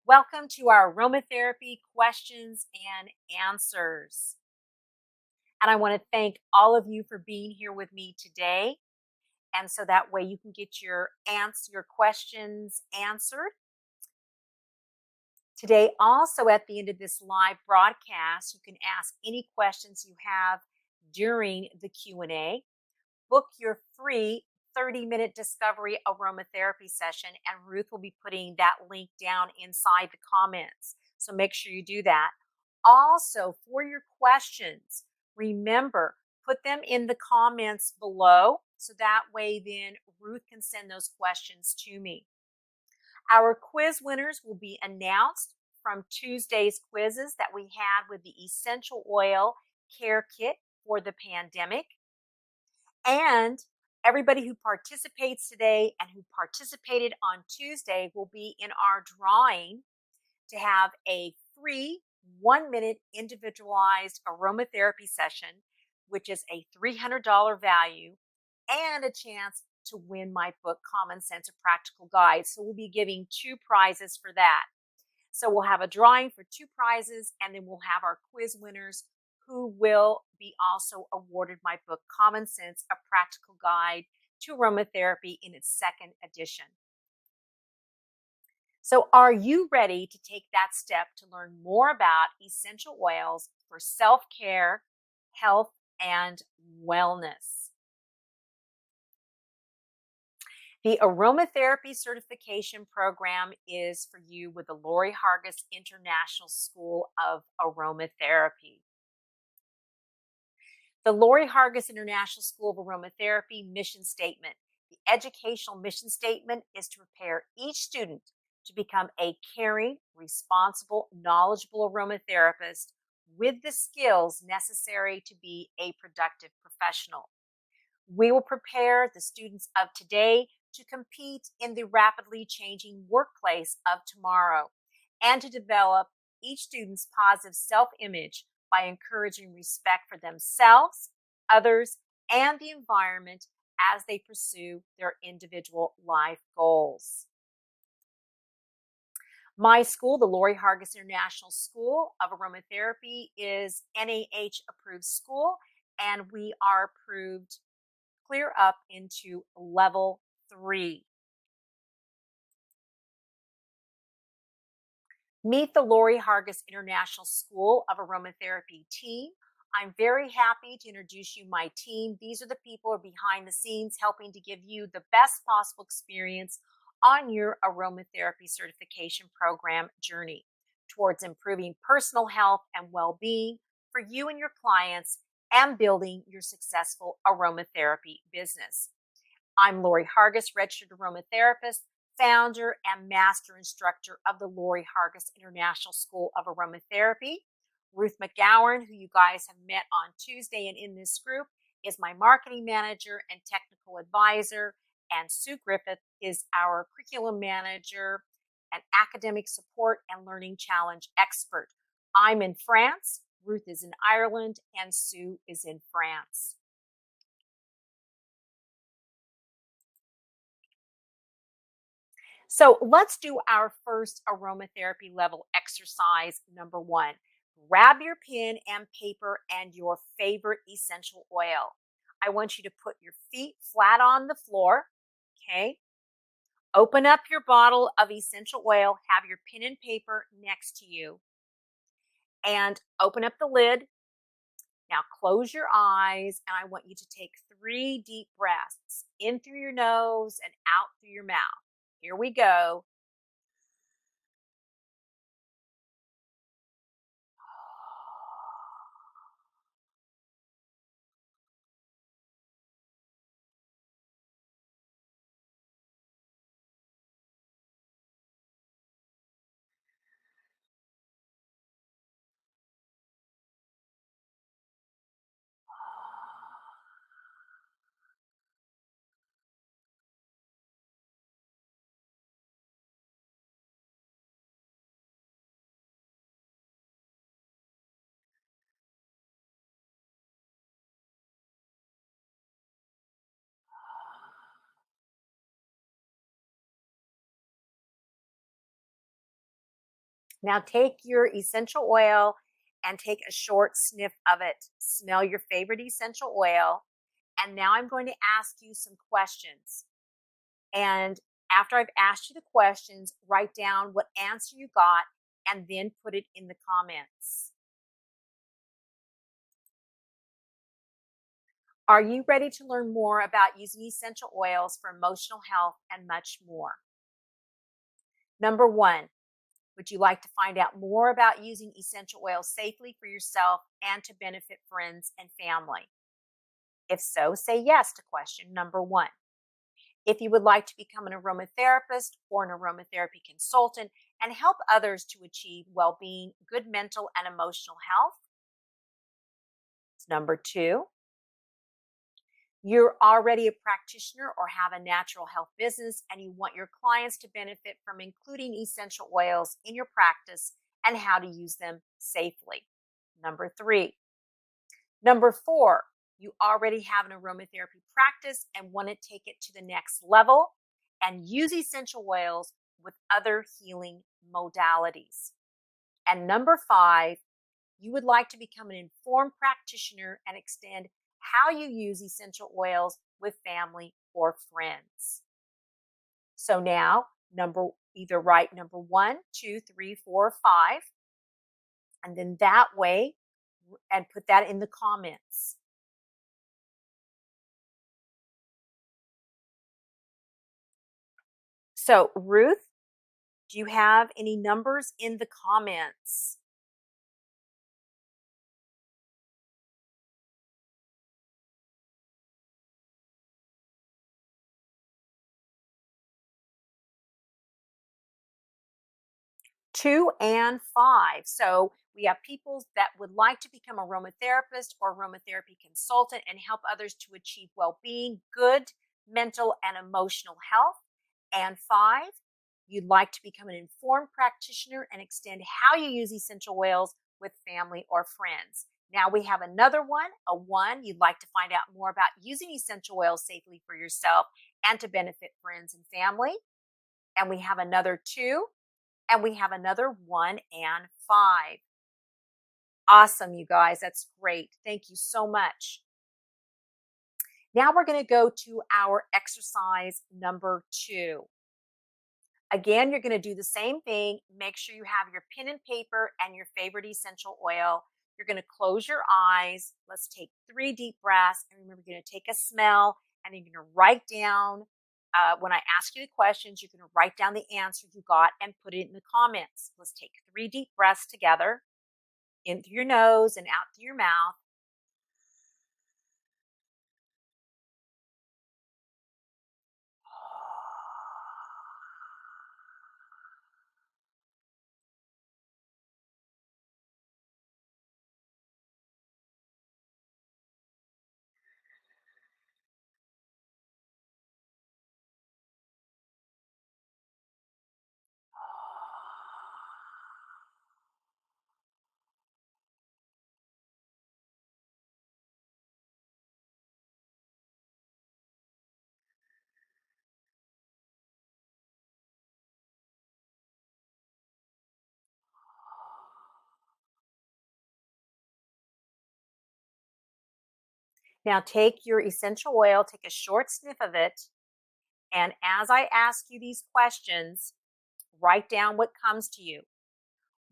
Welcome to our aromatherapy questions and answers. And I want to thank all of you for being here with me today. And so that way you can get your questions answered. Today, also at the end of this live broadcast, you can ask any questions you have during the Q&A. Book your free 30-minute discovery aromatherapy session, and Ruth will be putting that link down inside the comments. So make sure you do that. Also, for your questions, remember, put them in the comments below so that way then Ruth can send those questions to me. Our quiz winners will be announced from Tuesday's quizzes that we had with the essential oil care kit for the pandemic. And everybody who participates today and who participated on Tuesday will be in our drawing to have a free 1-minute individualized aromatherapy session, which is a $300 value, and a chance to win my book, Common Sense: A Practical Guide. So we'll be giving 2 prizes for that. So we'll have a drawing for 2 prizes, and then we'll have our quiz winners who will be also awarded my book, Common Sense: A Practical Guide to Aromatherapy in its 2nd edition. So are you ready to take that step to learn more about essential oils for self-care, health, and wellness? The Aromatherapy Certification Program is for you with the Lorrie Hargis International School of Aromatherapy. The Lorrie Hargis International School of Aromatherapy mission statement. The educational mission statement is to prepare each student to become a caring, responsible, knowledgeable aromatherapist with the skills necessary to be a productive professional. We will prepare the students of today to compete in the rapidly changing workplace of tomorrow and to develop each student's positive self-image by encouraging respect for themselves, others, and the environment as they pursue their individual life goals. My school, the Lorrie Hargis International School of Aromatherapy, is NAH approved school, and we are approved clear up into level 3. Meet the Lorrie Hargis International School of Aromatherapy team. I'm very happy to introduce you my team. These are the people who are behind the scenes helping to give you the best possible experience on your aromatherapy certification program journey towards improving personal health and well-being for you and your clients and building your successful aromatherapy business. I'm Lorrie Hargis, registered aromatherapist, founder and master instructor of the Lorrie Hargis International School of Aromatherapy. Ruth McGowan, who you guys have met on Tuesday and in this group, is my marketing manager and technical advisor, and Sue Griffith is our curriculum manager and academic support and learning challenge expert. I'm in France, Ruth is in Ireland, and Sue is in France. So let's do our first aromatherapy level exercise, number 1. Grab your pen and paper and your favorite essential oil. I want you to put your feet flat on the floor, okay? Open up your bottle of essential oil, have your pen and paper next to you, and open up the lid. Now close your eyes, and I want you to take 3 deep breaths, in through your nose and out through your mouth. Here we go. Now take your essential oil and take a short sniff of it. Smell your favorite essential oil. And now I'm going to ask you some questions. And after I've asked you the questions, write down what answer you got and then put it in the comments. Are you ready to learn more about using essential oils for emotional health and much more? Number one, would you like to find out more about using essential oils safely for yourself and to benefit friends and family? If so, say yes to question number one. If you would like to become an aromatherapist or an aromatherapy consultant and help others to achieve well being, good mental and emotional health, it's number two. You're already a practitioner or have a natural health business and you want your clients to benefit from including essential oils in your practice and how to use them safely. Number three. Number four, you already have an aromatherapy practice and want to take it to the next level and use essential oils with other healing modalities. And number five, you would like to become an informed practitioner and extend how you use essential oils with family or friends. So now, either write number 1, 2, 3, 4, 5, and then that way, and put that in the comments. So, Ruth, do you have any numbers in the comments? Two and five. So we have people that would like to become aromatherapist or aromatherapy consultant and help others to achieve well-being, good mental and emotional health. And five, you'd like to become an informed practitioner and extend how you use essential oils with family or friends. Now we have another one, a one, you'd like to find out more about using essential oils safely for yourself and to benefit friends and family. And we have another two, and we have another 1 and 5. Awesome, you guys. That's great. Thank you so much. Now we're going to go to our exercise number 2. Again, you're going to do the same thing. Make sure you have your pen and paper and your favorite essential oil. You're going to close your eyes. Let's take 3 deep breaths. And remember, you're going to take a smell and you're going to write down. When I ask you the questions, you're going to write down the answer you got and put it in the comments. Let's take 3 deep breaths together, in through your nose and out through your mouth. Now take your essential oil, take a short sniff of it, and as I ask you these questions, write down what comes to you.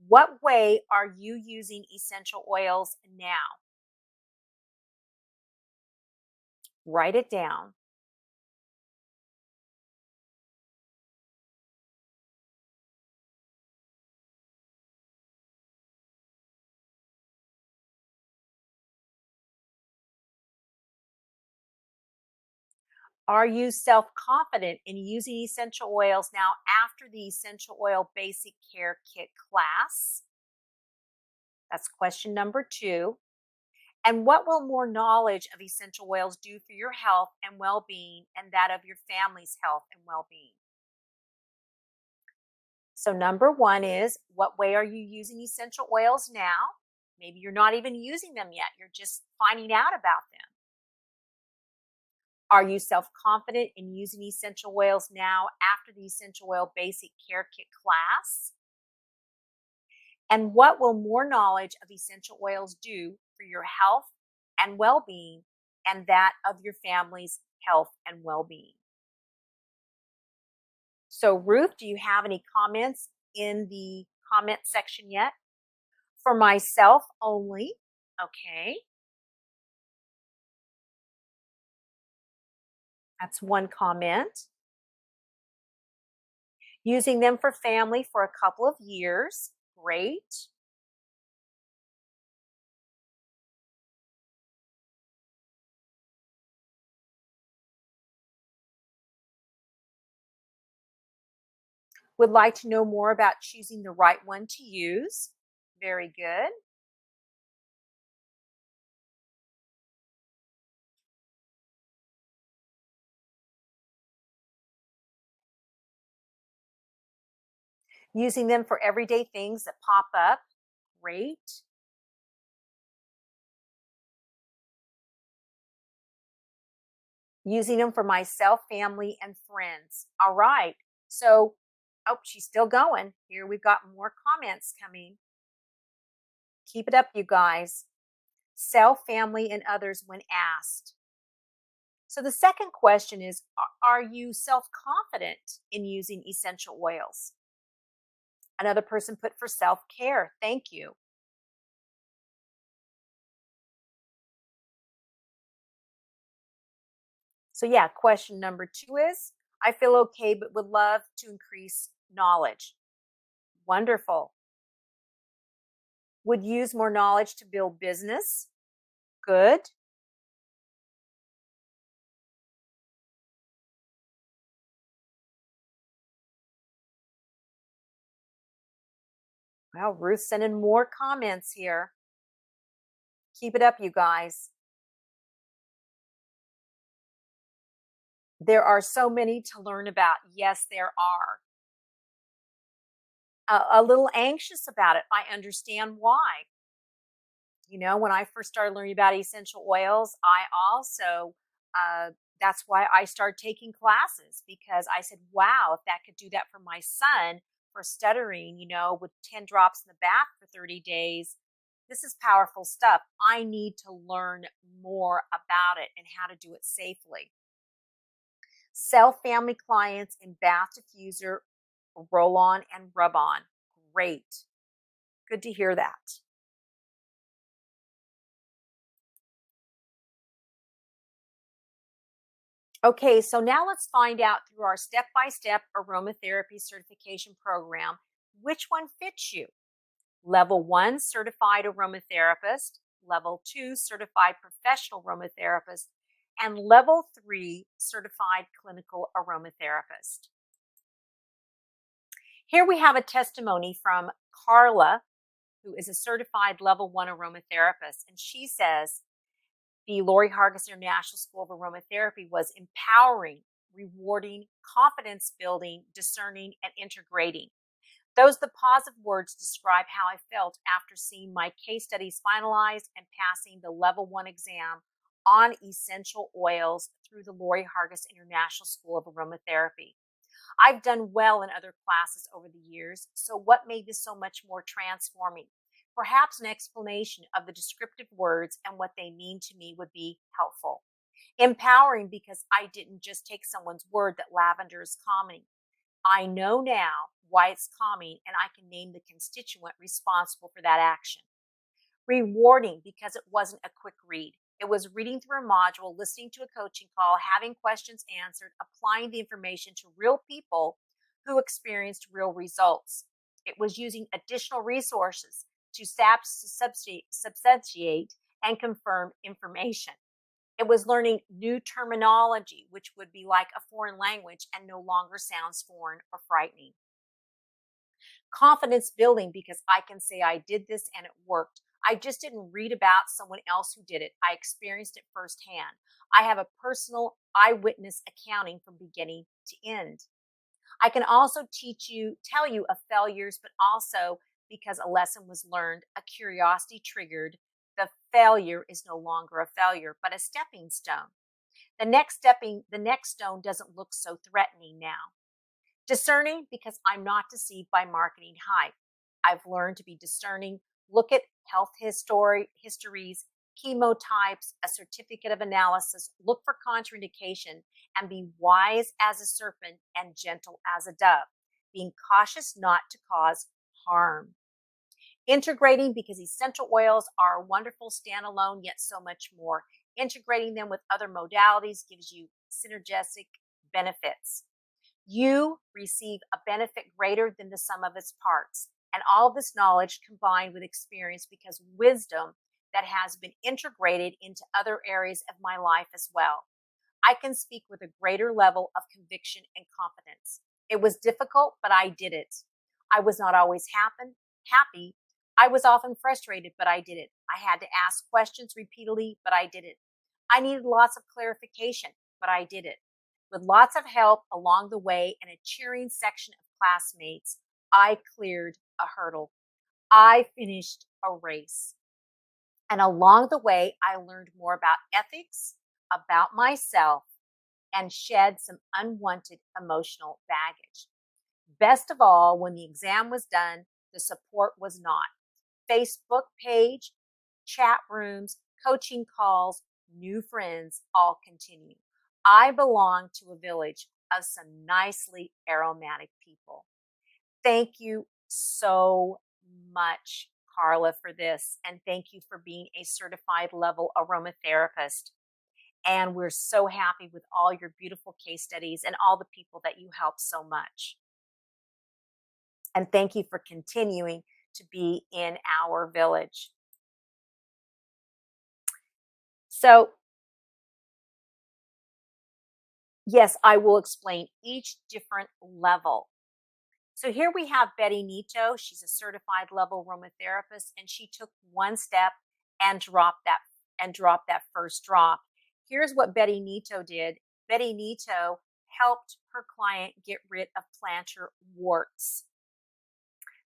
What way are you using essential oils now? Write it down. Are you self confident in using essential oils now after the Essential Oil Basic Care Kit class? That's question number 2. And what will more knowledge of essential oils do for your health and well being and that of your family's health and well being? So, number 1 is, what way are you using essential oils now? Maybe you're not even using them yet, you're just finding out about them. Are you self confident in using essential oils now after the Essential Oil Basic Care Kit class? And what will more knowledge of essential oils do for your health and well being and that of your family's health and well being? So, Ruth, do you have any comments in the comment section yet? For myself only. Okay, that's one comment. Using them for family for a couple of years. Great. Would like to know more about choosing the right one to use. Very good. Using them for everyday things that pop up. Great. Using them for myself, family, and friends. All right. So, oh, she's still going. Here we've got more comments coming. Keep it up, you guys. Self, family, and others when asked. So, the second question is, are you self confident in using essential oils? Another person put for self care. Thank you. So, yeah, question number two is, I feel okay, but would love to increase knowledge. Wonderful. Would use more knowledge to build business. Good. Well, Ruth sending more comments here. Keep it up, you guys. There are so many to learn about. Yes, there are. A little anxious about it. I understand why. When I first started learning about essential oils, I also, that's why I started taking classes because I said, wow, if that could do that for my son for stuttering, with 10 drops in the bath for 30 days, this is powerful stuff. I need to learn more about it and how to do it safely. Sell family clients in bath diffuser, roll on, and rub on. Great. Good to hear that. Okay, so now let's find out through our step by step aromatherapy certification program which one fits you. Level 1 certified aromatherapist, level 2 certified professional aromatherapist, and level 3 certified clinical aromatherapist. Here we have a testimony from Carla, who is a certified level 1 aromatherapist, and she says, the Lorrie Hargis International School of Aromatherapy was empowering, rewarding, confidence building, discerning, and integrating. Those the positive words describe how I felt after seeing my case studies finalized and passing the level 1 exam on essential oils through the Lorrie Hargis International School of Aromatherapy. I've done well in other classes over the years, so what made this so much more transforming? Perhaps an explanation of the descriptive words and what they mean to me would be helpful. Empowering because I didn't just take someone's word that lavender is calming. I know now why it's calming and I can name the constituent responsible for that action. Rewarding because it wasn't a quick read. It was reading through a module, listening to a coaching call, having questions answered, applying the information to real people who experienced real results. It was using additional resources to substantiate and confirm information. It was learning new terminology, which would be like a foreign language and no longer sounds foreign or frightening. Confidence building because I can say I did this and it worked. I just didn't read about someone else who did it. I experienced it firsthand. I have a personal eyewitness accounting from beginning to end. I can also tell you of failures, but also because a lesson was learned, a curiosity triggered. The failure is no longer a failure, but a stepping stone. The next stone doesn't look so threatening now. Discerning because I'm not deceived by marketing hype. I've learned to be discerning, look at health histories, chemotypes, a certificate of analysis, look for contraindication, and be wise as a serpent and gentle as a dove, being cautious not to cause harm. Integrating, because essential oils are wonderful standalone, yet so much more. Integrating them with other modalities gives you synergistic benefits. You receive a benefit greater than the sum of its parts. And all this knowledge combined with experience because wisdom that has been integrated into other areas of my life as well. I can speak with a greater level of conviction and confidence. It was difficult, but I did it. I was not always happy. I was often frustrated, but I did it. I had to ask questions repeatedly, but I did it. I needed lots of clarification, but I did it. With lots of help along the way and a cheering section of classmates, I cleared a hurdle. I finished a race. And along the way, I learned more about ethics, about myself, and shed some unwanted emotional baggage. Best of all, when the exam was done, the support was not. Facebook page, chat rooms, coaching calls, new friends all continue. I belong to a village of some nicely aromatic people. Thank you so much, Carla, for this. And thank you for being a certified level aromatherapist. And we're so happy with all your beautiful case studies and all the people that you help so much. And thank you for continuing to be in our village. So, yes, I will explain each different level. So here we have Betty Nito. She's a certified level aromatherapist, and she took one step and dropped that first drop. Here's what Betty Nito did. Betty Nito helped her client get rid of plantar warts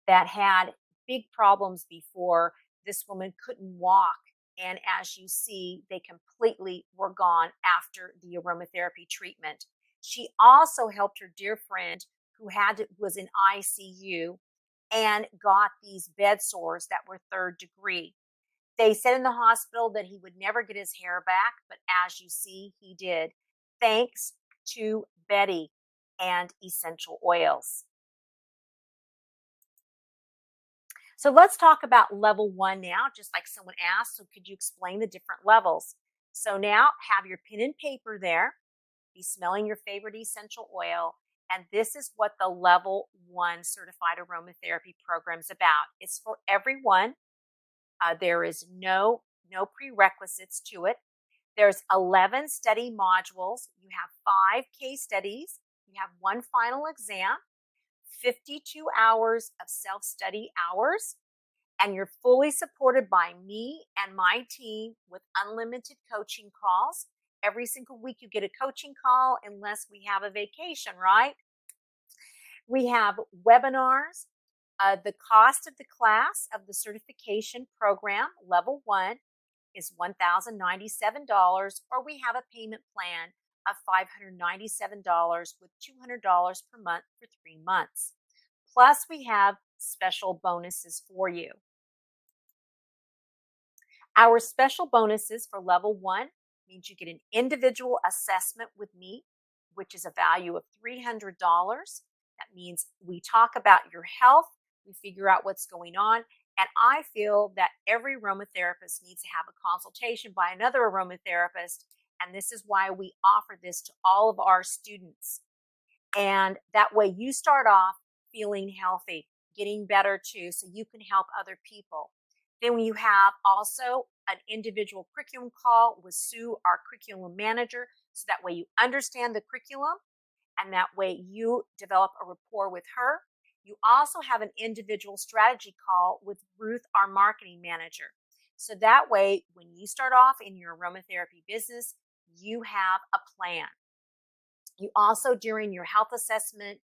that had big problems before. This woman couldn't walk. And as you see, they completely were gone after the aromatherapy treatment. She also helped her dear friend who was in ICU and got these bed sores that were third degree. They said in the hospital that he would never get his hair back, but as you see, he did, thanks to Betty and essential oils. So let's talk about level 1 now, just like someone asked. So could you explain the different levels? So now have your pen and paper there. Be smelling your favorite essential oil. And this is what the level 1 certified aromatherapy program is about. It's for everyone. There is no prerequisites to it. There's 11 study modules. You have 5 case studies. You have 1 final exam, 52 hours of self-study hours, and you're fully supported by me and my team with unlimited coaching calls. Every single week you get a coaching call unless we have a vacation, right? We have webinars. The cost of the class of the certification program, level 1, is $1,097, or we have a payment plan of $597 with $200 per month for 3 months. Plus, we have special bonuses for you. Our special bonuses for level 1 means you get an individual assessment with me, which is a value of $300. That means we talk about your health, we figure out what's going on, and I feel that every aromatherapist needs to have a consultation by another aromatherapist, and this is why we offer this to all of our students. And that way you start off feeling healthy, getting better too, so you can help other people. Then you have also an individual curriculum call with Sue, our curriculum manager, so that way you understand the curriculum, and that way you develop a rapport with her. You also have an individual strategy call with Ruth, our marketing manager. So that way, when you start off in your aromatherapy business, you have a plan. You also, during your health assessment,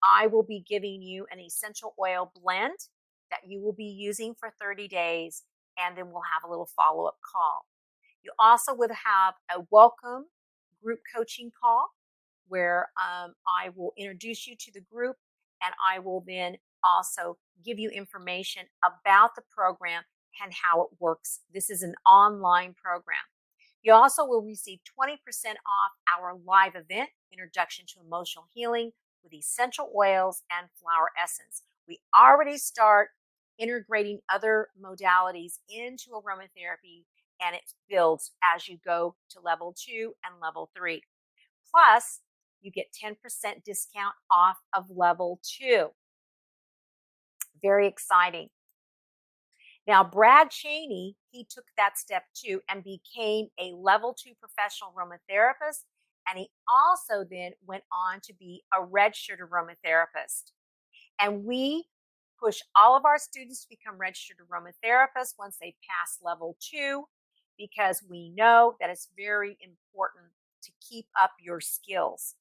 I will be giving you an essential oil blend that you will be using for 30 days, and then we'll have a little follow-up call. You also would have a welcome group coaching call where I will introduce you to the group, and I will then also give you information about the program and how it works. This is an online program. You also will receive 20% off our live event, Introduction to Emotional Healing with Essential Oils and Flower Essence. We already start integrating other modalities into aromatherapy, and it builds as you go to level 2 and level 3. Plus, you get 10% discount off of level 2. Very exciting. Now, Brad Cheney, he took that step too and became a level 2 professional aromatherapist. And he also then went on to be a registered aromatherapist. And we push all of our students to become registered aromatherapists once they pass level 2, because we know that it's very important to keep up your skills.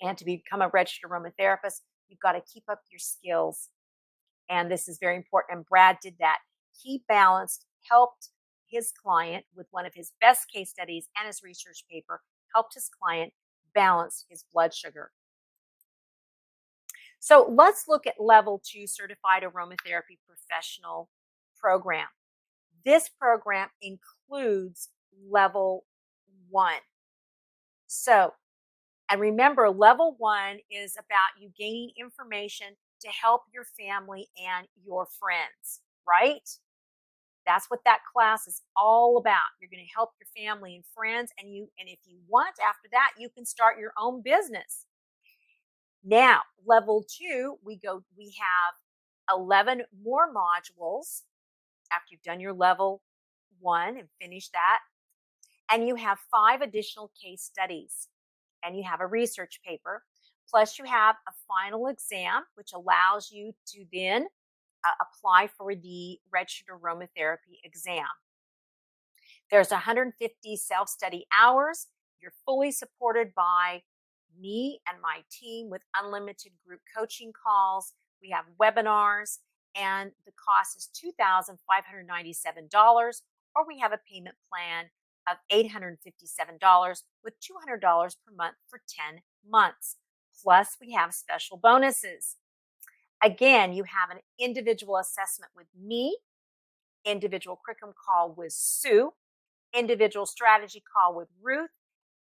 And to become a registered aromatherapist, you've got to keep up your skills. And this is very important. And Brad did that. He helped his client with one of his best case studies and his research paper, helped his client balance his blood sugar. So let's look at level 2 Certified Aromatherapy Professional program. This program includes level 1. So, and remember, level 1 is about you gaining information to help your family and your friends, right? That's what that class is all about. You're going to help your family and friends, and if you want, after that, you can start your own business. Now, level 2, we have 11 more modules after you've done your level 1 and finished that. And you have 5 additional case studies, and you have a research paper. Plus, you have a final exam, which allows you to then apply for the registered aromatherapy exam. There's 150 self-study hours. You're fully supported by me and my team with unlimited group coaching calls. We have webinars, and the cost is $2,597, or we have a payment plan of $857 with $200 per month for 10 months. Plus, we have special bonuses. Again, you have an individual assessment with me, individual curriculum call with Sue, individual strategy call with Ruth,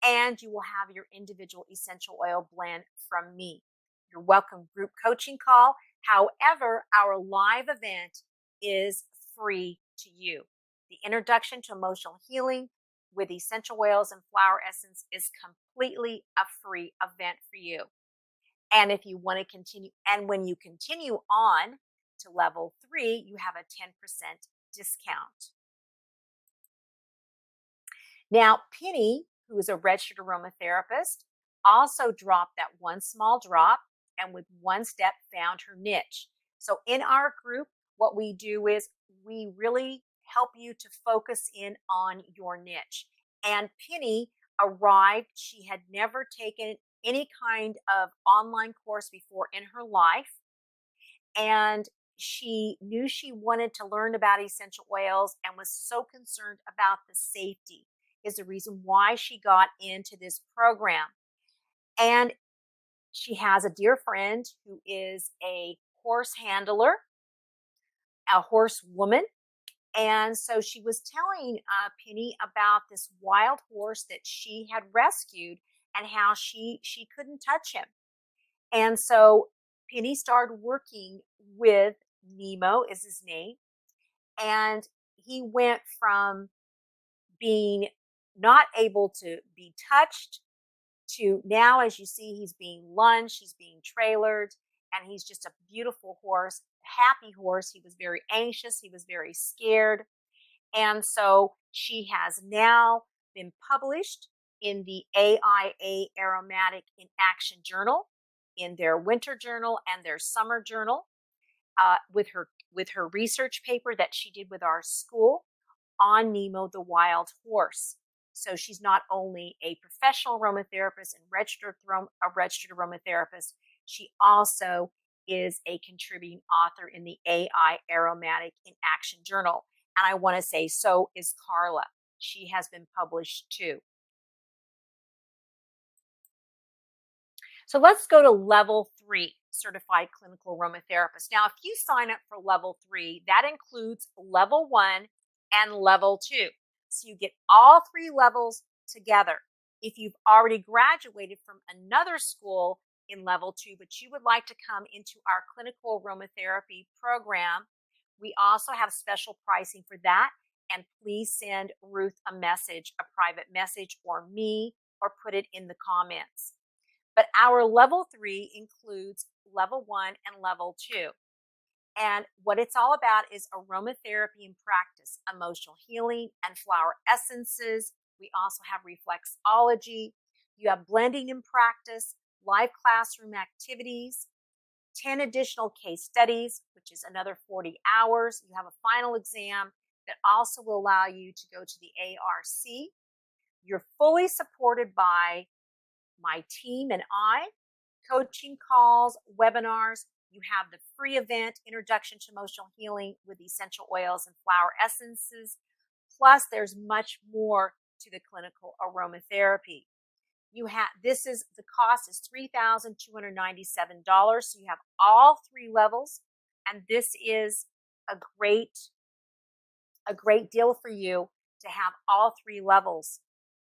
and you will have your individual essential oil blend from me. Your welcome group coaching call. However, our live event is free to you. The Introduction to Emotional Healing with Essential Oils and Flower Essence is completely a free event for you. And if you want to continue, and when you continue on to level 3, you have a 10% discount. Now, Penny, who is a registered aromatherapist, also dropped that one small drop, and with one step found her niche. So in our group, what we do is we really help you to focus in on your niche. And Penny arrived, she had never taken any kind of online course before in her life, and she knew she wanted to learn about essential oils and was so concerned about the safety is the reason why she got into this program. And she has a dear friend who is a horse handler, a horse woman. And so she was telling Penny about this wild horse that she had rescued and how she couldn't touch him. And so Penny started working with Nemo, is his name. And he went from being not able to be touched to now, as you see, he's being lunged, he's being trailered, and he's just a beautiful horse, happy horse. He was very anxious, he was very scared. And so she has now been published in the AIA Aromatic in Action Journal, in their winter journal and their summer journal, with her research paper that she did with our school on Nemo the wild horse. So she's not only a professional aromatherapist and a registered aromatherapist, she also is a contributing author in the AI Aromatic in Action Journal. And I want to say, so is Carla. She has been published too. So let's go to level 3. certified clinical aromatherapist. Now, if you sign up for level 3, that includes level 1 and level 2. So you get all 3 levels together. If you've already graduated from another school in level 2, but you would like to come into our clinical aromatherapy program, we also have special pricing for that. And please send Ruth a message, a private message, or me, or put it in the comments. But our level 3 includes level 1 and level 2. And what it's all about is aromatherapy in practice, emotional healing, and flower essences. We also have reflexology. You have blending in practice, live classroom activities, 10 additional case studies, which is another 40 hours. You have a final exam that also will allow you to go to the ARC. You're fully supported by my team and I, coaching calls, webinars. You have the free event, Introduction to Emotional Healing with Essential Oils and Flower Essences. Plus, there's much more to the clinical aromatherapy. The cost is $3,297. So you have all 3 levels, and this is a great deal for you to have all 3 levels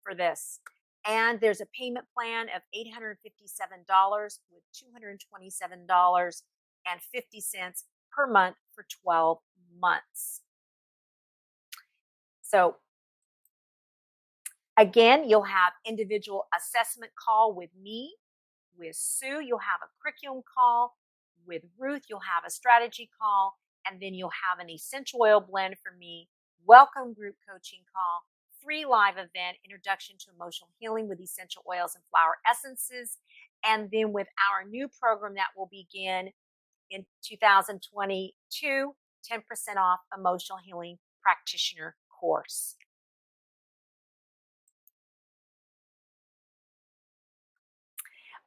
for this. And there's a payment plan of $857 with $227.50 per month for 12 months. So again, you'll have individual assessment call with me, with Sue. You'll have a curriculum call with Ruth. You'll have a strategy call, and then you'll have an essential oil blend for me, welcome group coaching call, free live event, Introduction to Emotional Healing with Essential Oils and Flower Essences. And then with our new program that will begin in 2022, 10% off Emotional Healing Practitioner course.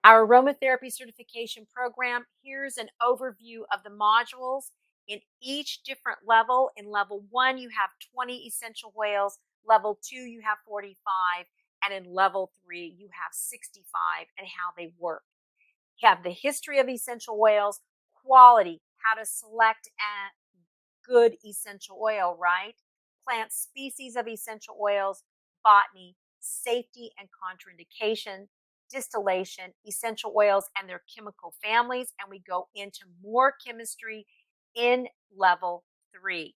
Our aromatherapy certification program, here's an overview of the modules in each different level. In level 1, you have 20 essential oils. Level 2, you have 45. And in level 3, you have 65 and how they work. You have the history of essential oils, quality, how to select a good essential oil, right? Plant species of essential oils, botany, safety and contraindication, distillation, essential oils and their chemical families, and we go into more chemistry in level 3.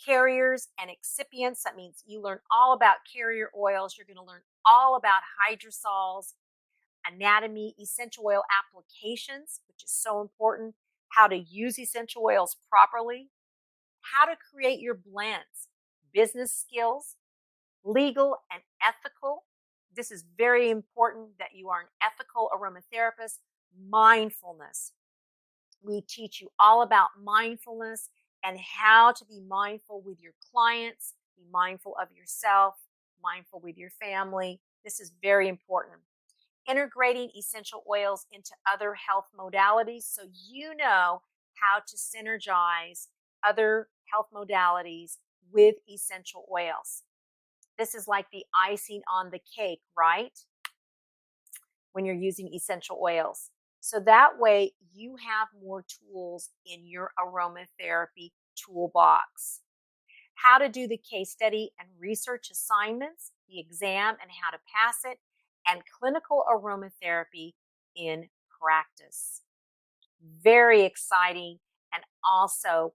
Carriers and excipients, that means you learn all about carrier oils. You're going to learn all about hydrosols, anatomy, essential oil applications, which is so important, how to use essential oils properly, how to create your blends, business skills, legal and ethical. This is very important that you are an ethical aromatherapist. Mindfulness. We teach you all about mindfulness and how to be mindful with your clients, be mindful of yourself, mindful with your family. This is very important. Integrating essential oils into other health modalities so you know how to synergize other health modalities with essential oils. This is like the icing on the cake, right? When you're using essential oils. So that way you have more tools in your aromatherapy toolbox. How to do the case study and research assignments, the exam and how to pass it, and clinical aromatherapy in practice. Very exciting and also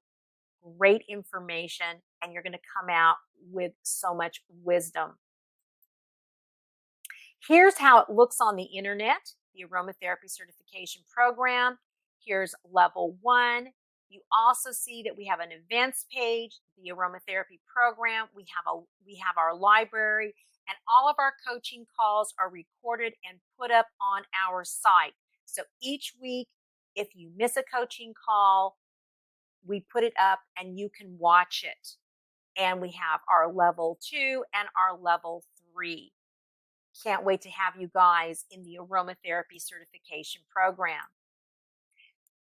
great information, and you're going to come out with so much wisdom. Here's how it looks on the internet, the aromatherapy certification program. Here's level 1. You also see that we have an events page, the aromatherapy program. We have our library, and all of our coaching calls are recorded and put up on our site. So each week, if you miss a coaching call, we put it up and you can watch it. And we have our level 2 and our level 3. Can't wait to have you guys in the aromatherapy certification program.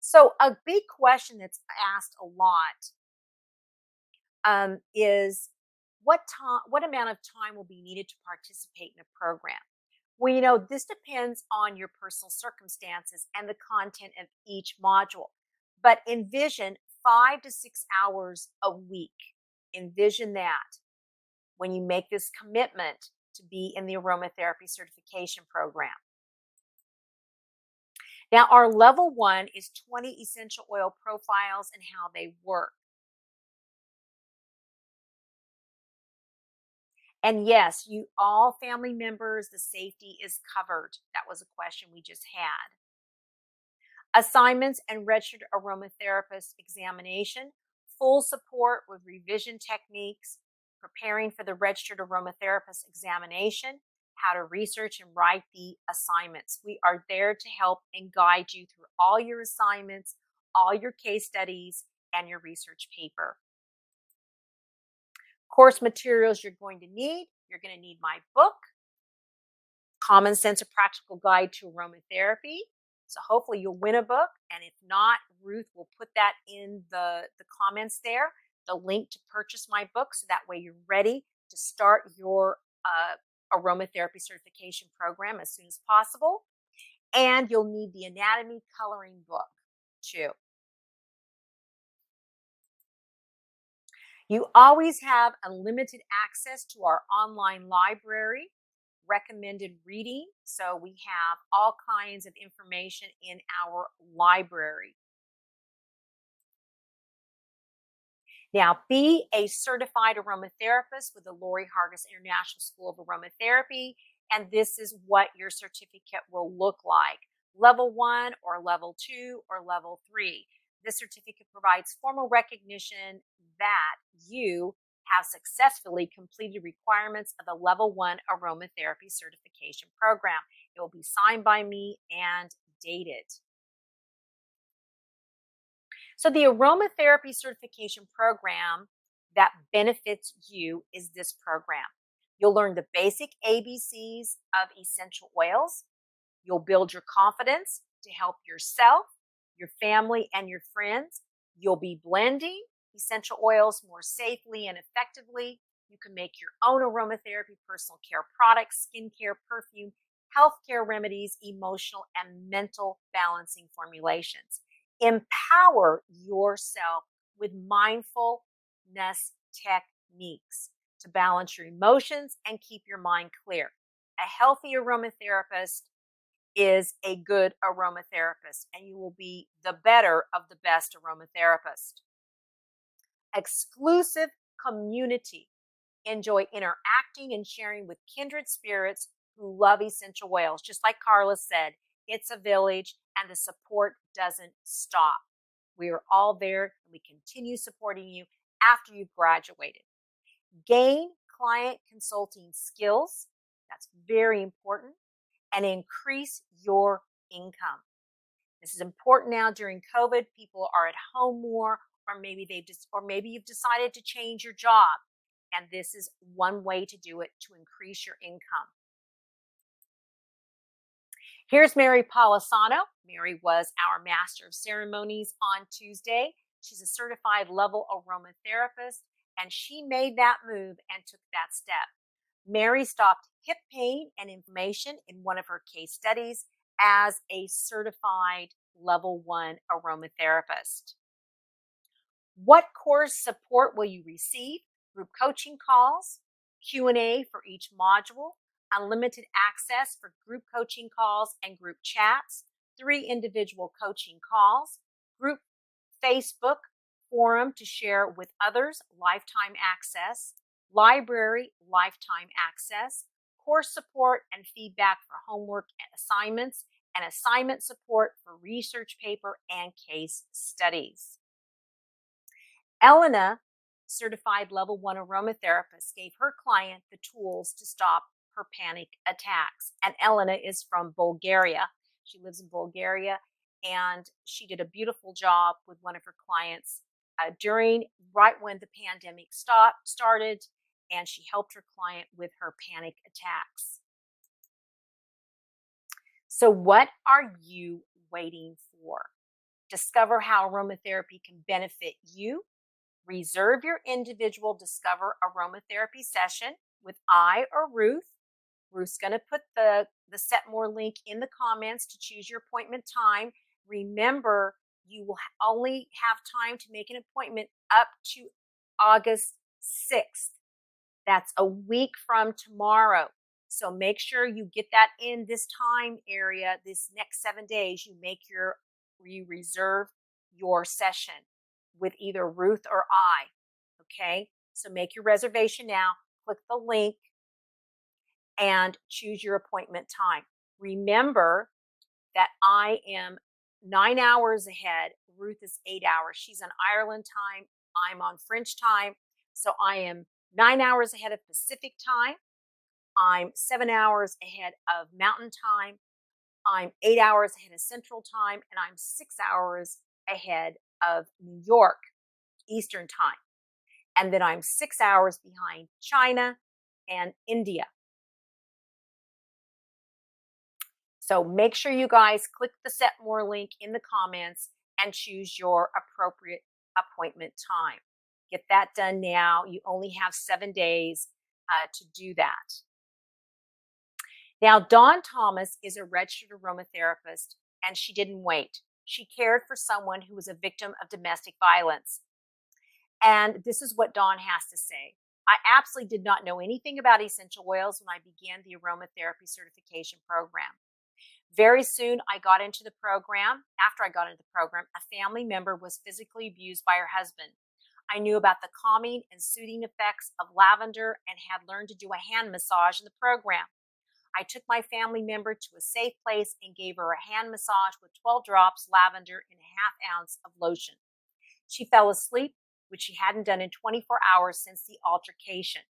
So a big question that's asked a lot is what amount of time will be needed to participate in a program? Well, this depends on your personal circumstances and the content of each module. But envision 5 to 6 hours a week. Envision that when you make this commitment to be in the aromatherapy certification program. Now, our level 1 is 20 essential oil profiles and how they work. And yes, you all family members, the safety is covered. That was a question we just had. Assignments and registered aromatherapist examination, full support with revision techniques, preparing for the registered aromatherapist examination, how to research and write the assignments. We are there to help and guide you through all your assignments, all your case studies, and your research paper. Course materials you're going to need. You're going to need my book, Common Sense: A Practical Guide to Aromatherapy. So hopefully you'll win a book. And if not, Ruth will put that in the comments there, the link to purchase my book. So that way you're ready to start your aromatherapy certification program as soon as possible. And you'll need the anatomy coloring book too. You always have unlimited access to our online library, recommended reading. So we have all kinds of information in our library. Now, be a certified aromatherapist with the Lorrie Hargis International School of Aromatherapy, and this is what your certificate will look like. Level 1 or level 2 or level 3. This certificate provides formal recognition that you have successfully completed requirements of the level 1 aromatherapy certification program. It will be signed by me and dated. So the aromatherapy certification program that benefits you is this program. You'll learn the basic ABCs of essential oils. You'll build your confidence to help yourself, your family, and your friends. You'll be blending essential oils more safely and effectively. You can make your own aromatherapy, personal care products, skincare, perfume, healthcare remedies, emotional and mental balancing formulations. Empower yourself with mindfulness techniques to balance your emotions and keep your mind clear. A healthy aromatherapist is a good aromatherapist, and you will be the better of the best aromatherapist. Exclusive community. Enjoy interacting and sharing with kindred spirits who love essential oils. Just like Carla said, it's a village and the support doesn't stop. We are all there and we continue supporting you after you've graduated. Gain client consulting skills. That's very important. And increase your income. This is important now during COVID. People are at home more, or maybe you've decided to change your job. And this is one way to do it to increase your income. Here's Mary Polisano. Mary was our Master of Ceremonies on Tuesday. She's a certified level aromatherapist, and she made that move and took that step. Mary stopped hip pain and inflammation in one of her case studies as a certified level 1 aromatherapist. What course support will you receive? Group coaching calls, Q&A for each module, unlimited access for group coaching calls and group chats, 3 individual coaching calls, group Facebook forum to share with others, lifetime access, library lifetime access, course support and feedback for homework and assignments, and assignment support for research paper and case studies. Elena, certified level 1 aromatherapist, gave her client the tools to stop her panic attacks. And Elena is from Bulgaria. She lives in Bulgaria, and she did a beautiful job with one of her clients right when the pandemic started, and she helped her client with her panic attacks. So what are you waiting for? Discover how aromatherapy can benefit you. Reserve your individual Discover Aromatherapy session with I or Ruth. Ruth's going to put the the Set More link in the comments to choose your appointment time. Remember, you will only have time to make an appointment up to August 6th. That's a week from tomorrow. So make sure you get that in this time area, this next 7 days. You reserve your session with either Ruth or I. Okay. So make your reservation now. Click the link and choose your appointment time. Remember that I am 9 hours ahead. Ruth is 8 hours. She's on Ireland time. I'm on French time. So I am 9 hours ahead of Pacific time. I'm 7 hours ahead of Mountain time. I'm 8 hours ahead of Central time. And I'm 6 hours ahead of New York Eastern time. And then I'm 6 hours behind China and India. So make sure you guys click the Set More link in the comments and choose your appropriate appointment time. Get that done now. You only have 7 days to do that. Now, Dawn Thomas is a registered aromatherapist, and she didn't wait. She cared for someone who was a victim of domestic violence. And this is what Dawn has to say. I absolutely did not know anything about essential oils when I began the aromatherapy certification program. Very soon, I got into the program. After I got into the program, a family member was physically abused by her husband. I knew about the calming and soothing effects of lavender and had learned to do a hand massage in the program. I took my family member to a safe place and gave her a hand massage with 12 drops lavender and a half ounce of lotion. She fell asleep, which she hadn't done in 24 hours since the altercation.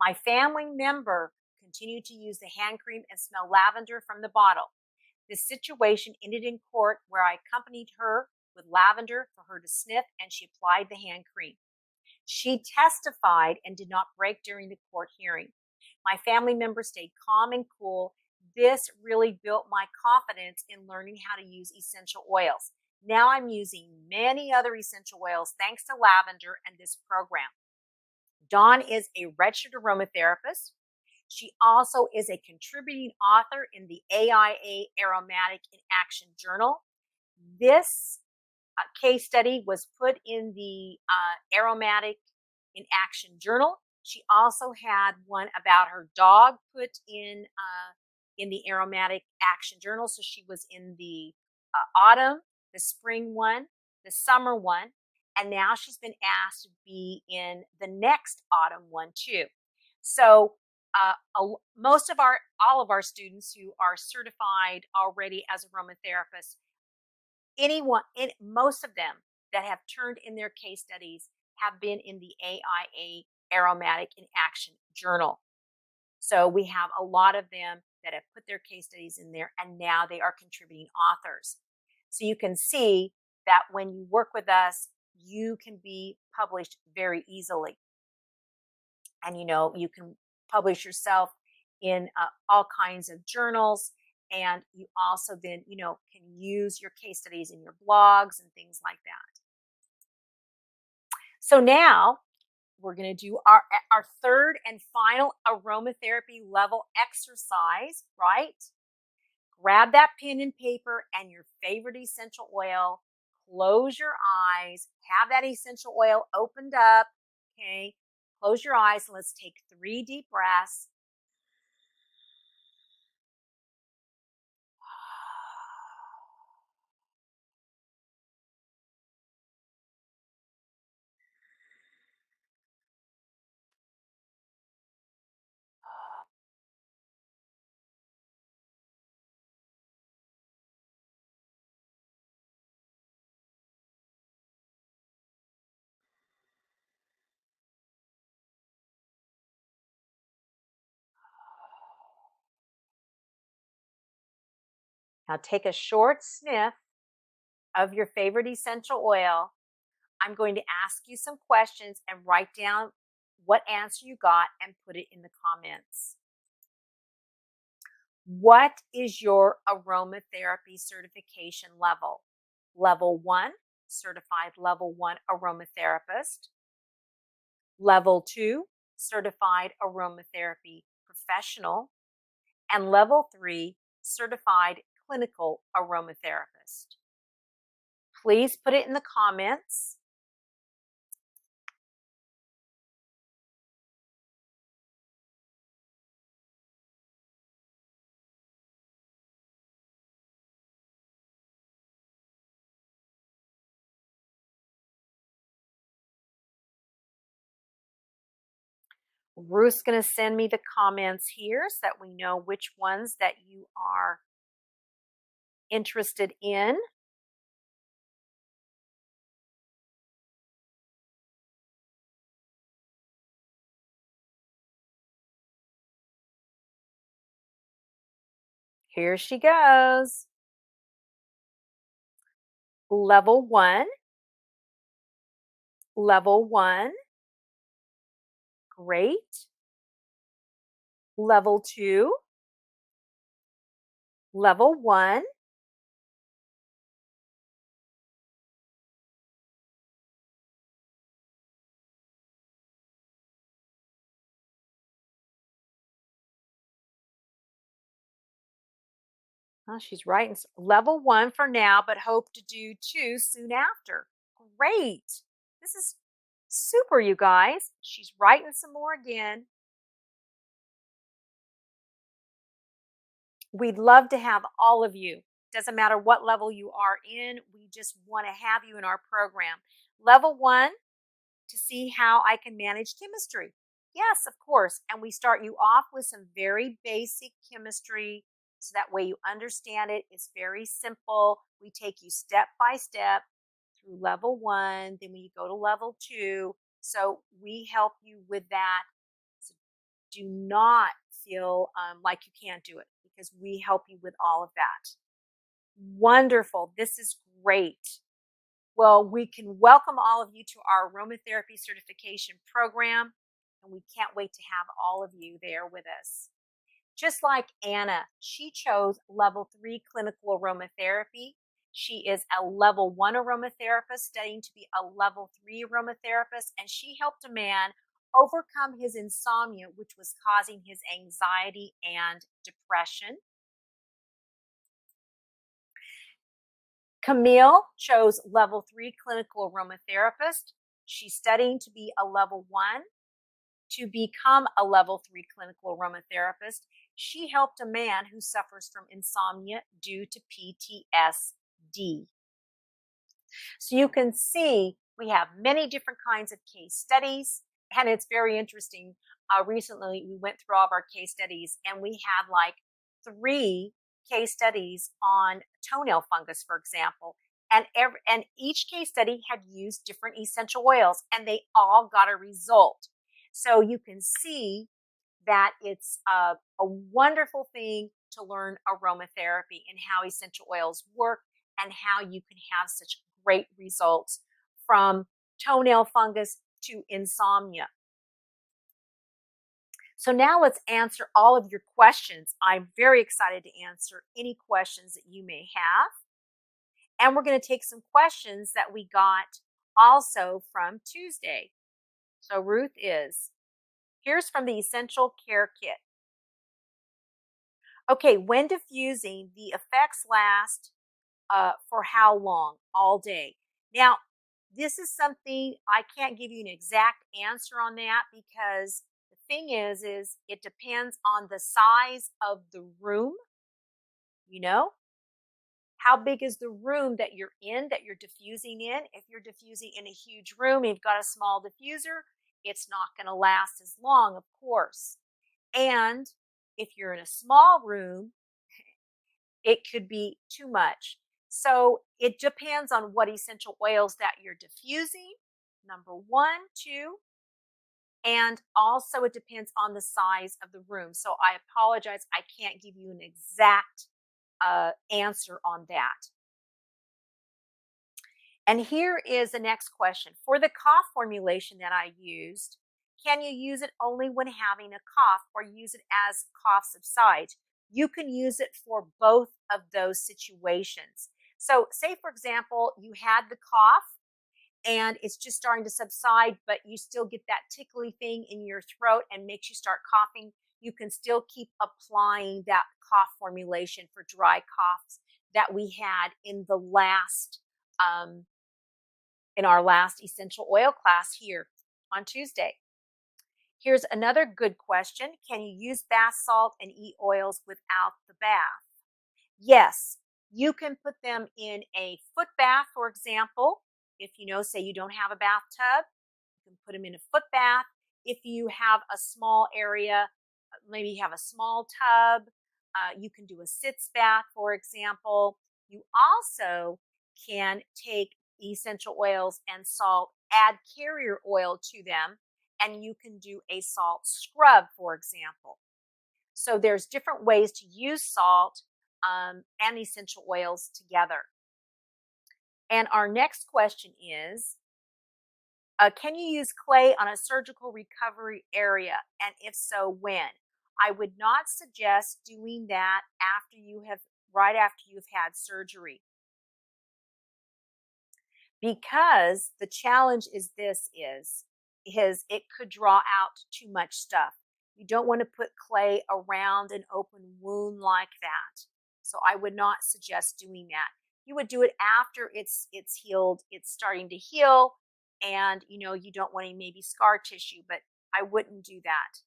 My family member continued to use the hand cream and smell lavender from the bottle. This situation ended in court, where I accompanied her with lavender for her to sniff, and she applied the hand cream. She testified and did not break during the court hearing. My family member stayed calm and cool. This really built my confidence in learning how to use essential oils. Now I'm using many other essential oils thanks to lavender and this program. Dawn is a registered aromatherapist. She also is a contributing author in the AIA Aromatic in Action Journal. This case study was put in the Aromatic in Action Journal. She also had one about her dog put in the Aromatic Action Journal. So she was in the autumn, the spring one, the summer one, and now she's been asked to be in the next autumn one too. So all of our students who are certified already as aromatherapists, most of them that have turned in their case studies have been in the AIA Aromatic in Action Journal. So we have a lot of them that have put their case studies in there, and now they are contributing authors. So you can see that when you work with us, you can be published very easily. And, you can publish yourself in all kinds of journals. And you also then, can use your case studies in your blogs and things like that. So now we're going to do our third and final aromatherapy level exercise, right? Grab that pen and paper and your favorite essential oil. Close your eyes. Have that essential oil opened up. Okay. Close your eyes and let's take 3 deep breaths. Now take a short sniff of your favorite essential oil. I'm going to ask you some questions and write down what answer you got and put it in the comments. What is your aromatherapy certification level? Level 1, certified level 1 aromatherapist. Level 2, certified aromatherapy professional. and level 3 certified clinical aromatherapist. Please put it in the comments. Ruth's going to send me the comments here so that we know which ones that you are interested in. Here she goes. Level 1, level 1, great. Level 2, level 1, oh, she's right. Level 1 for now, but hope to do 2 soon after. Great. This is super, you guys. She's writing some more again. We'd love to have all of you. Doesn't matter what level you are in, we just want to have you in our program. Level 1, to see how I can manage chemistry. Yes, of course. And we start you off with some very basic chemistry so that way you understand it. It's very simple. We take you step by step through level 1, then we go to level 2. So we help you with that. So do not feel like you can't do it because we help you with all of that. Wonderful. This is great. Well, we can welcome all of you to our aromatherapy certification program, and we can't wait to have all of you there with us. Just like Anna, she chose level 3 clinical aromatherapy. She is a level 1 aromatherapist studying to be a level 3 aromatherapist, and she helped a man overcome his insomnia, which was causing his anxiety and depression. Camille chose level 3 clinical aromatherapist. She's studying to be a level 1. To become a level 3 clinical aromatherapist, she helped a man who suffers from insomnia due to PTSD. So you can see we have many different kinds of case studies, and it's very interesting. Recently, we went through all of our case studies, and we had like 3 case studies on toenail fungus, for example. And each case study had used different essential oils, and they all got a result. So you can see that it's a wonderful thing to learn aromatherapy and how essential oils work and how you can have such great results from toenail fungus to insomnia. So now let's answer all of your questions. I'm very excited to answer any questions that you may have. And we're going to take some questions that we got also from Tuesday. So Ruth is, here's from the Essential Care Kit. Okay, when diffusing, the effects last for how long? All day. Now, this is something I can't give you an exact answer on that because the thing is it depends on the size of the room. You know, how big is the room that you're in, that you're diffusing in? If you're diffusing in a huge room, you've got a small diffuser, it's not going to last as long, of course. And if you're in a small room, it could be too much. So it depends on what essential oils that you're diffusing, number 1, 2, and also it depends on the size of the room. So I apologize, I can't give you an exact answer on that. And here is the next question. For the cough formulation that I used, can you use it only when having a cough or use it as cough subsides? You can use it for both of those situations. So say, for example, you had the cough and it's just starting to subside, but you still get that tickly thing in your throat and makes you start coughing. you can still keep applying that cough formulation for dry coughs that we had um, in our last essential oil class here on Tuesday. Here's another good question. Can you use bath salt and oils without the bath? Yes, you can put them in a foot bath, for example. If say you don't have a bathtub, you can put them in a foot bath. If you have a small area, maybe you have a small tub, you can do a sitz bath, for example. You also can take essential oils and salt, add carrier oil to them, and you can do a salt scrub, for example. So there's different ways to use salt and essential oils together. And our next question is, can you use clay on a surgical recovery area? And if so, when? I would not suggest doing that right after you've had surgery, because the challenge is it could draw out too much stuff. You don't want to put clay around an open wound like that. So I would not suggest doing that. You would do it after it's healed, it's starting to heal, and you don't want any maybe scar tissue, but I wouldn't do that.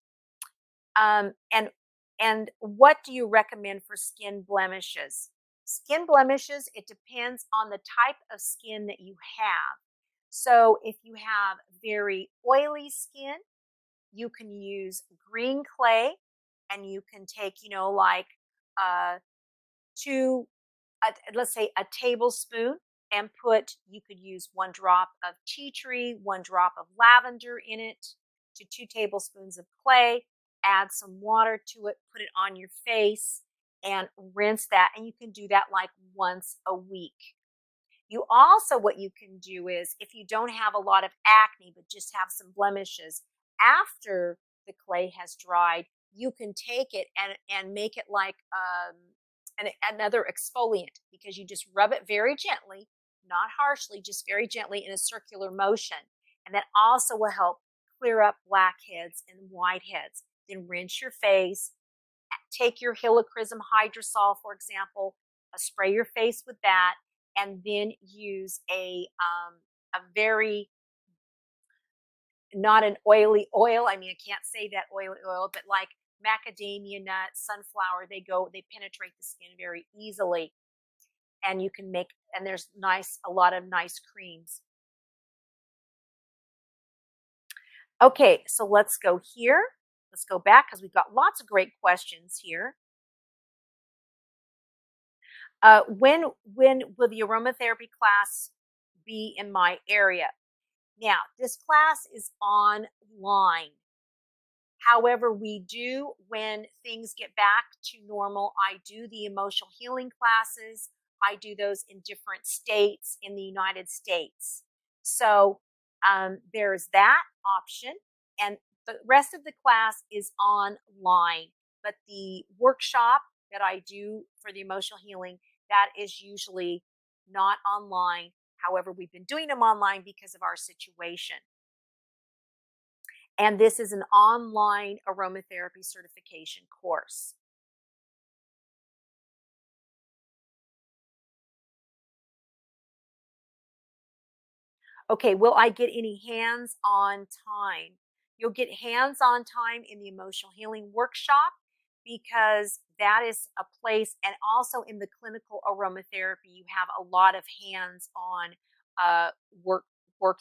And what do you recommend for skin blemishes? Skin blemishes, it depends on the type of skin that you have. So if you have very oily skin, you can use green clay, and you can take, like uh, two, let's say a tablespoon, and you could use 1 drop of tea tree, 1 drop of lavender in it, to 2 tablespoons of clay, add some water to it, put it on your face, and rinse that. And you can do that like once a week. What you can do is, if you don't have a lot of acne, but just have some blemishes, after the clay has dried, you can take it and make it like another exfoliant, because you just rub it very gently, not harshly, just very gently in a circular motion. And that also will help clear up blackheads and whiteheads. Then rinse your face, take your helichrysum hydrosol, for example, spray your face with that, and then use a very, not an oily oil. I mean, I can't say that oily oil, but like macadamia nut, sunflower, they penetrate the skin very easily. And you can and there's a lot of nice creams. Okay, so let's go here. Let's go back, because we've got lots of great questions here. When will the aromatherapy class be in my area? Now, this class is online. However, when things get back to normal, I do the emotional healing classes. I do those in different states in the United States. So there's that option. And the rest of the class is online. But the workshop that I do for the emotional healing, that is usually not online. However, we've been doing them online because of our situation. And this is an online aromatherapy certification course. Okay, will I get any hands-on time? You'll get hands-on time in the emotional healing workshop, because that is a place, and also in the clinical aromatherapy, you have a lot of hands-on uh, work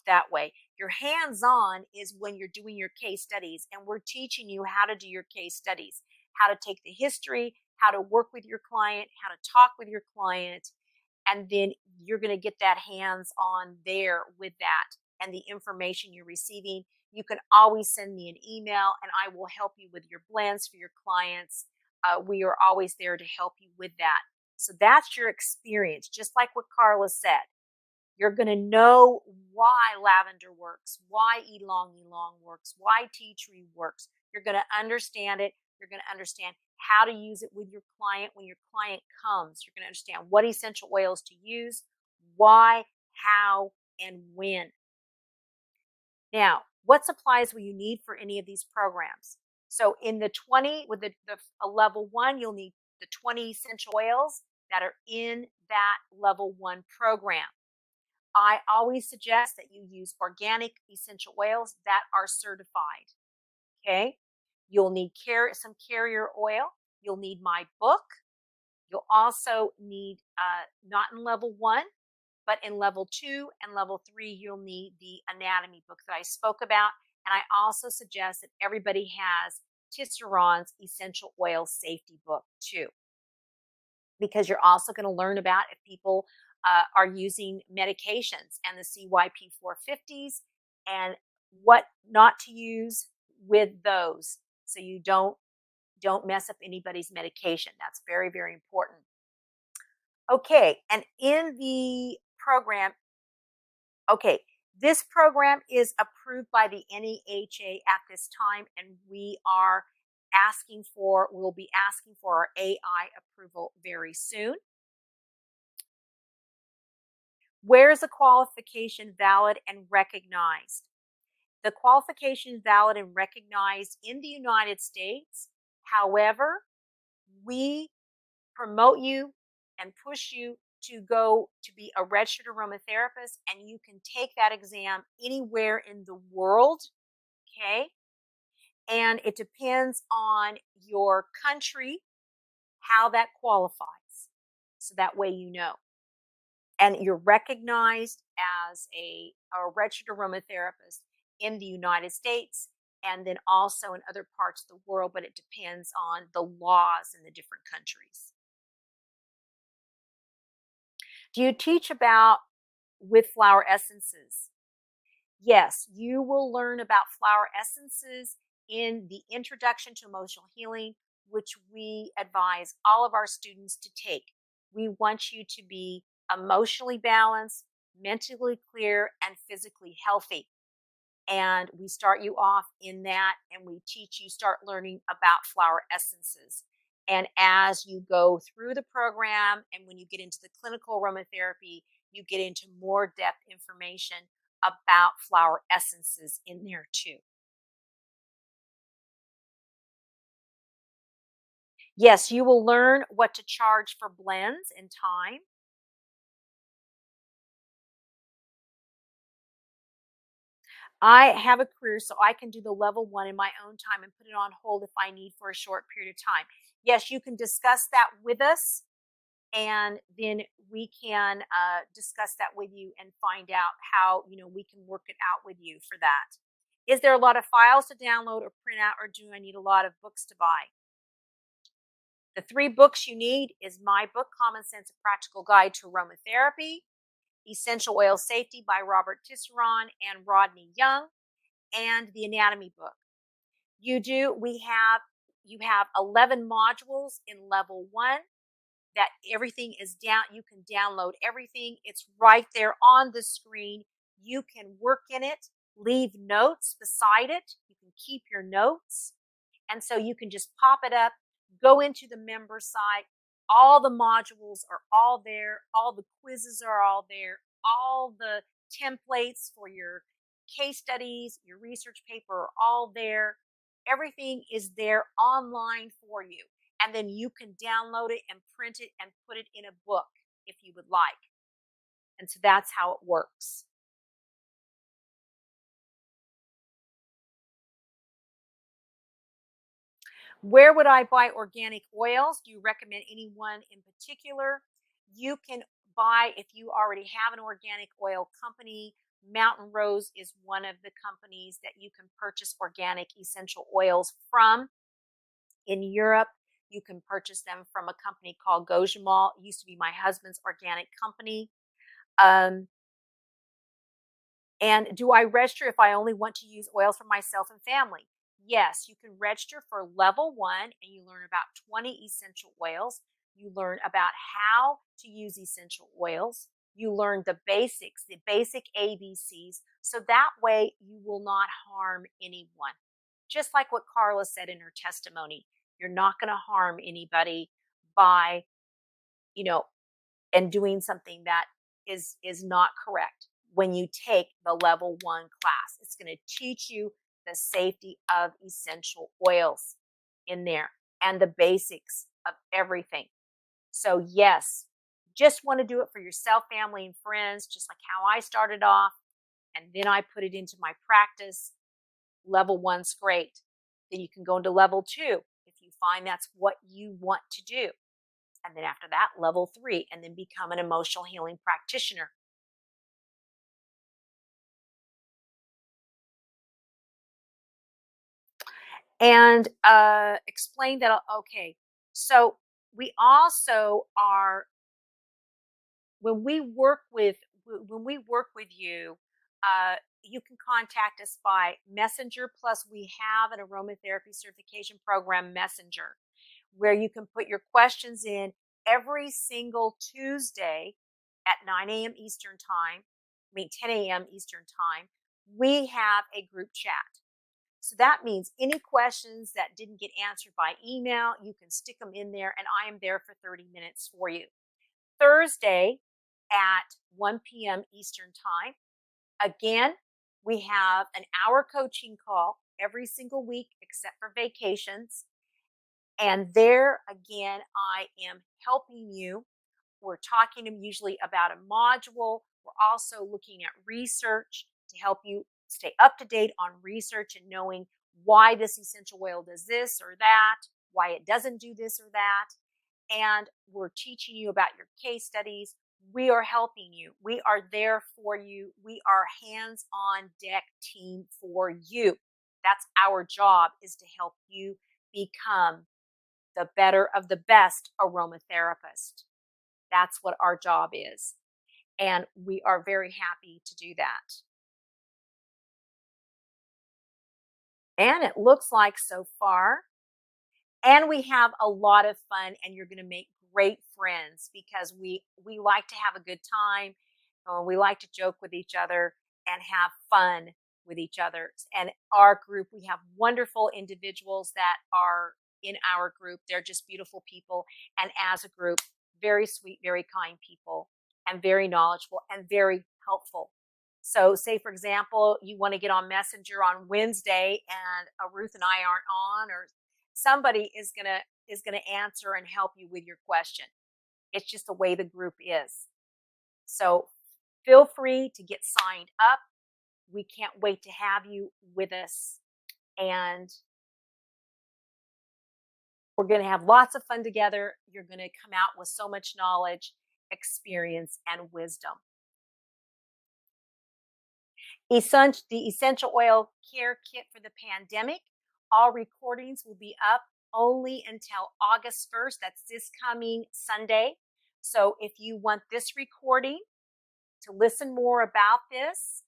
that way. Your hands-on is when you're doing your case studies, and we're teaching you how to do your case studies, how to take the history, how to work with your client, how to talk with your client, and then you're going to get that hands on there with that and the information you're receiving. You can always send me an email, and I will help you with your blends for your clients. We are always there to help you with that. So that's your experience, just like what Carla said. You're going to know why lavender works, why ylang ylang works, why tea tree works. You're going to understand it. You're going to understand how to use it with your client when your client comes. You're going to understand what essential oils to use, why, how, and when. Now, what supplies will you need for any of these programs? So in the 20, with the a level one, you'll need the 20 essential oils that are in that level one program. I always suggest that you use organic essential oils that are certified. Okay. You'll need some carrier oil. You'll need my book. You'll also need, not in level one, but in level two and level three, you'll need the anatomy book that I spoke about. And I also suggest that everybody has Tisseron's essential oil safety book too, because you're also going to learn about if people are using medications and the CYP 450s and what not to use with those, so you don't mess up anybody's medication. That's very, very important. Okay, and in the program, okay, this program is approved by the NEHA at this time, and we'll be asking for our AI approval very soon. Where is the qualification valid and recognized? The qualification is valid and recognized in the United States. However, we promote you and push you to go to be a registered aromatherapist, and you can take that exam anywhere in the world. Okay. And it depends on your country, how that qualifies. So that way you know. And you're recognized as a registered aromatherapist in the United States and then also in other parts of the world, but it depends on the laws in the different countries. Do you teach about with flower essences? Yes, you will learn about flower essences in the Introduction to Emotional Healing, which we advise all of our students to take. We want you to be emotionally balanced, mentally clear, and physically healthy. And we start you off in that, and we start learning about flower essences. And as you go through the program and when you get into the clinical aromatherapy, you get into more depth information about flower essences in there too. Yes, you will learn what to charge for blends in time. I have a career, so I can do the level one in my own time and put it on hold if I need for a short period of time. Yes, you can discuss that with us, and then we can discuss that with you and find out how we can work it out with you for that. Is there a lot of files to download or print out, or do I need a lot of books to buy? The three books you need is my book, Common Sense: A Practical Guide to Aromatherapy, Essential Oil Safety by Robert Tisseron and Rodney Young, and the anatomy book. You have 11 modules in level one that everything is down. You can download everything. It's right there on the screen. You can work in it, leave notes beside it. You can keep your notes. And so you can just pop it up, go into the member site. All the modules are all there. All the quizzes are all there. All the templates for your case studies, your research paper are all there. Everything is there online for you. And then you can download it and print it and put it in a book if you would like. And so that's how it works. Where would I buy organic oils? Do you recommend anyone in particular? You can buy, if you already have an organic oil company, Mountain Rose is one of the companies that you can purchase organic essential oils from. In Europe, you can purchase them from a company called Gojamal. It used to be my husband's organic company. Um, and do I register if I only want to use oils for myself and family? Yes, you can register for level one and you learn about 20 essential oils. You learn about how to use essential oils. You learn the basics, the basic ABCs. So that way you will not harm anyone. Just like what Carla said in her testimony, you're not going to harm anybody by, you know, and doing something that is not correct when you take the level one class. It's going to teach you the safety of essential oils in there and the basics of everything. So, yes, just want to do it for yourself, family, and friends, just like how I started off. And then I put it into my practice. Level one's great. Then you can go into level two if you find that's what you want to do. And then after that, level three, and then become an emotional healing practitioner. And explain that. Okay, so we also are when we work with you, you can contact us by messenger. Plus we have an aromatherapy certification program messenger where you can put your questions in every single Tuesday at 9 a.m. Eastern time. 10 a.m. Eastern time. We have a group chat. So that means any questions that didn't get answered by email, you can stick them in there, and I am there for 30 minutes for you. Thursday at 1 p.m. Eastern time. Again, we have an hour coaching call every single week except for vacations. And there again, I am helping you. We're talking usually about a module. We're also looking at research to help you stay up to date on research and knowing why this essential oil does this or that, why it doesn't do this or that. And we're teaching you about your case studies. We are helping you. We are there for you. We are hands-on deck team for you. That's our job, is to help you become the better of the best aromatherapist. That's what our job is. And we are very happy to do that. And it looks like so far, and we have a lot of fun, and you're going to make great friends because we like to have a good time. We like to joke with each other and have fun with each other. And our group, we have wonderful individuals that are in our group. They're just beautiful people. And as a group, very sweet, very kind people, and very knowledgeable and very helpful. So say, for example, you want to get on Messenger on Wednesday and Ruth and I aren't on, or somebody is gonna answer and help you with your question. It's just the way the group is. So feel free to get signed up. We can't wait to have you with us. And we're going to have lots of fun together. You're going to come out with so much knowledge, experience, and wisdom. The Essential Oil Care Kit for the Pandemic. All recordings will be up only until August 1st. That's this coming Sunday. So if you want this recording to listen more about this,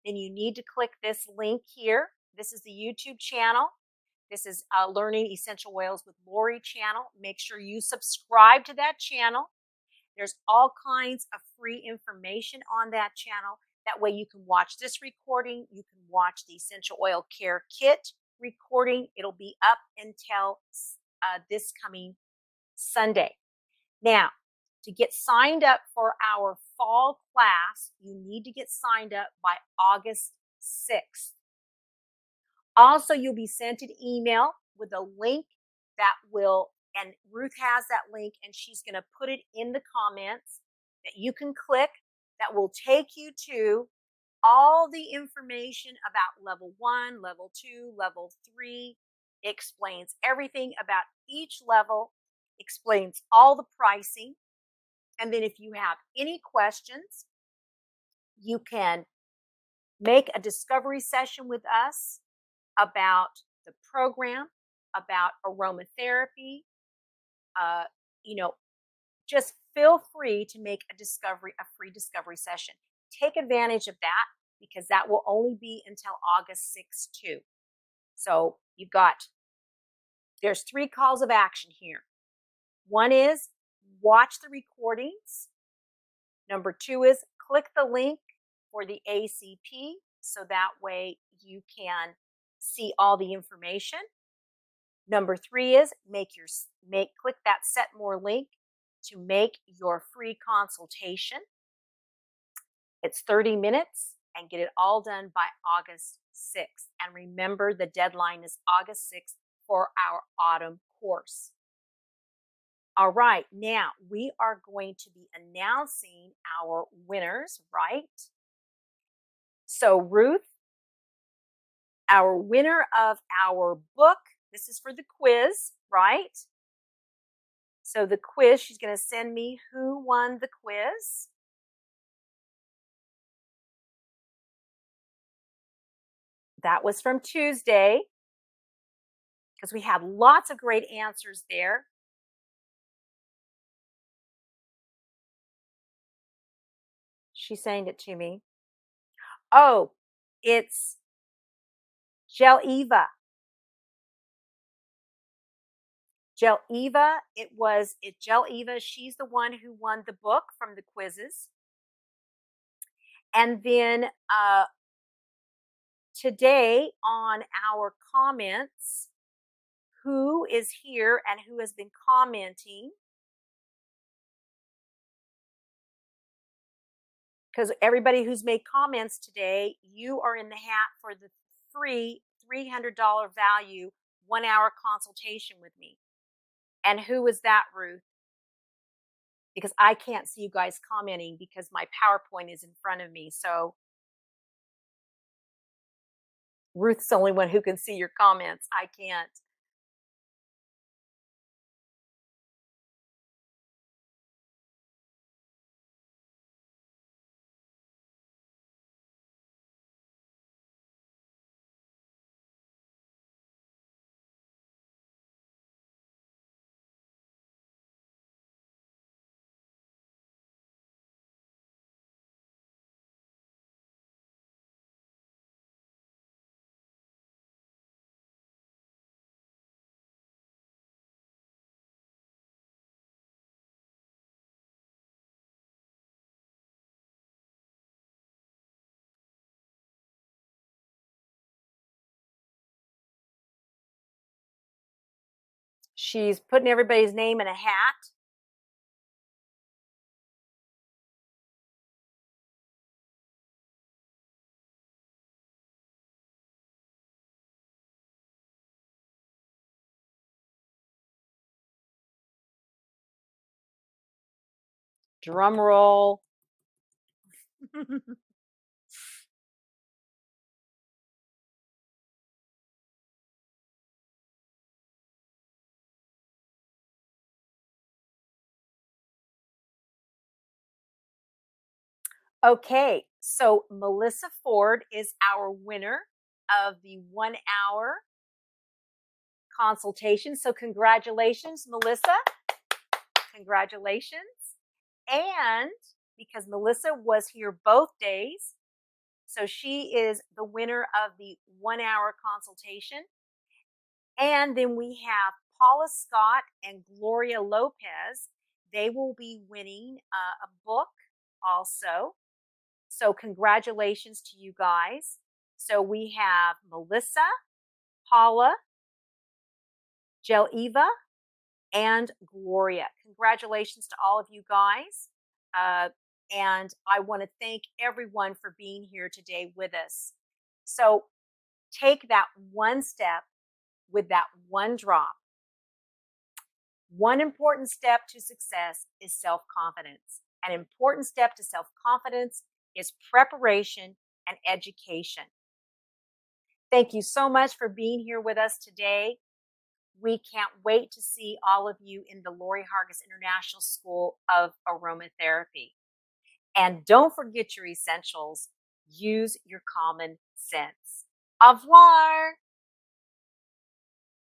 then you need to click this link here. This is the YouTube channel. This is Learning Essential Oils with Lorrie channel. Make sure you subscribe to that channel. There's all kinds of free information on that channel. That way you can watch this recording. You can watch the Essential Oil Care Kit recording. It'll be up until this coming Sunday. Now, to get signed up for our fall class, you need to get signed up by August 6th. Also, you'll be sent an email with a link that will, and Ruth has that link, and she's going to put it in the comments that you can click, that will take you to all the information about level 1, level 2, level 3. It explains everything about each level, explains all the pricing. And then if you have any questions, you can make a discovery session with us about the program, about aromatherapy. Just feel free to make a free discovery session. Take advantage of that because that will only be until August 6th too. So there's 3 calls of action here. One is watch the recordings. Number 2 is click the link for the ACP so that way you can see all the information. Number 3 is click that Set More link to make your free consultation. It's 30 minutes and get it all done by August 6th. And remember, the deadline is August 6th for our autumn course. All right, now we are going to be announcing our winners, right? So, Ruth, our winner of our book, this is for the quiz, right? So, the quiz, she's going to send me who won the quiz. That was from Tuesday because we had lots of great answers there. She's saying it to me. Oh, it's Gel Eva. Gel Eva, Gel Eva. She's the one who won the book from the quizzes. And then today on our comments, who is here and who has been commenting? Because everybody who's made comments today, you are in the hat for the free $300 value 1-hour consultation with me. And who is that, Ruth? Because I can't see you guys commenting because my PowerPoint is in front of me. So Ruth's the only one who can see your comments. I can't. She's putting everybody's name in a hat. Drum roll. Okay, so Melissa Ford is our winner of the 1-hour consultation. So congratulations, Melissa. Congratulations. And because Melissa was here both days, so she is the winner of the 1-hour consultation. And then we have Paula Scott and Gloria Lopez. They will be winning a book also. So congratulations to you guys. So we have Melissa, Paula, Gel Eva, and Gloria. Congratulations to all of you guys. And I want to thank everyone for being here today with us. So take that one step with that one drop. One important step to success is self-confidence. An important step to self-confidence is preparation and education. Thank you so much for being here with us today. We can't wait to see all of you in the Lorrie Hargis International School of Aromatherapy. And don't forget your essentials. Use your common sense. Au revoir.